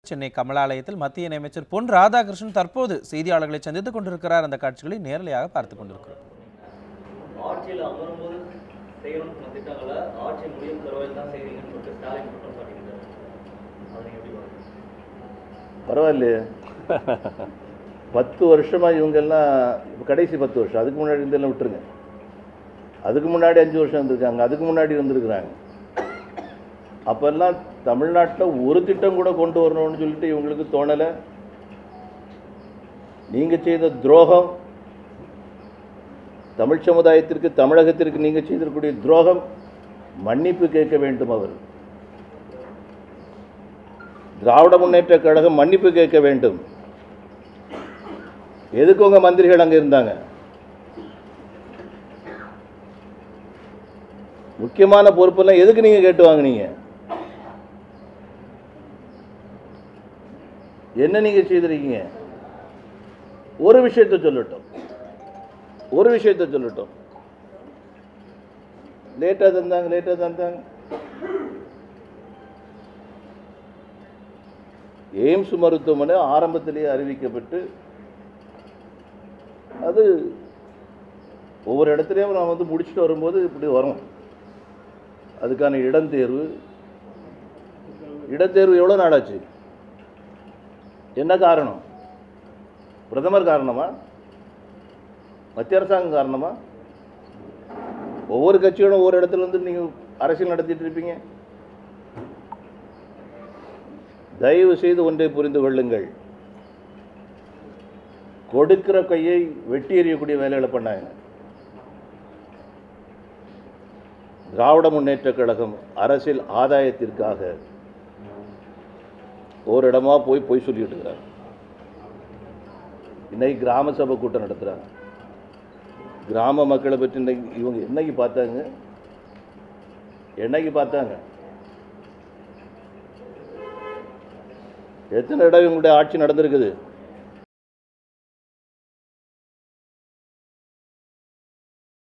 சென்னை கமலாலயத்தில் மத்திய இணையமைச்சர் பொன் ராதாகிருஷ்ணன் தற்போது செய்தியாளர்களை சந்தித்துக் கொண்டிருக்கிறார். அந்த காட்சிகளை நேரலையாக பார்த்துக் கொண்டிருக்கிறோம். ஆட்சியில் அமரும்போது செய்யணும் திட்டங்களை ஆட்சி முடியும் தருவாயில் தான் செய்வீங்கன்னு சொல்லிட்டு ஸ்டாலின் குற்றம் சாட்டியிருக்காரு. அதை எப்படி பரவாயில்லையே, 10 வருஷமா இவங்கெல்லாம் கடைசி 10 வருஷம், அதுக்கு முன்னாடி இருந்தெல்லாம் விட்டுருங்க. அதுக்கு முன்னாடி 5 வருஷம் இருந்திருக்காங்க, அதுக்கு முன்னாடி வந்திருக்கிறாங்க. அப்பெல்லாம் தமிழ்நாட்டில் ஒரு திட்டம் கூட கொண்டு வரணும்னு சொல்லிட்டு இவங்களுக்கு தோணலை. நீங்கள் செய்த துரோகம், தமிழ் சமுதாயத்திற்கு தமிழகத்திற்கு நீங்கள் செய்திருக்கக்கூடிய துரோகம், மன்னிப்பு கேட்க வேண்டும். அவர் திராவிட முன்னேற்ற கழகம் மன்னிப்பு கேட்க வேண்டும். எதுக்கு உங்க மந்திரிகள் அங்கே இருந்தாங்க? முக்கியமான பொறுப்பெல்லாம் எதுக்கு நீங்கள் கேட்டு வாங்கினீங்க? என்ன நீங்கள் செய்திருக்கீங்க? ஒரு விஷயத்தை சொல்லட்டும், லேட்டாக தந்தாங்க. எய்ம்ஸ் மருத்துவமனை ஆரம்பத்திலேயே அறிவிக்கப்பட்டு அது ஒவ்வொரு இடத்துலையும் நான் முடிச்சுட்டு வரும்போது இப்படி வரும். அதுக்கான இடத்தேர்வு எவ்வளோ நாளாச்சு? என்ன காரணம்? பிரதமர் காரணமா? மத்திய அரசாங்கம் காரணமா? ஒவ்வொரு கட்சியோட ஒவ்வொரு இடத்துல வந்து நீங்கள் அரசியல் நடத்திட்டு இருப்பீங்க. தயவு செய்து ஒன்றை புரிந்து கொள்ளுங்கள், கொடுக்கிற கையை வெட்டி எறியக்கூடிய வேலைகளை பண்ணாங்க. திராவிட முன்னேற்ற கழகம் அரசியல் ஆதாயத்திற்காக ஒரு இடமா போய் சொல்லிட்டு இருக்கிறாங்க. இன்னைக்கு கிராம சபை கூட்டம் நடத்துகிறாங்க. கிராம மக்களை பற்றி இவங்க என்னைக்கு பார்த்தாங்க? எத்தனை இடம் இவங்களுடைய ஆட்சி நடந்திருக்குது?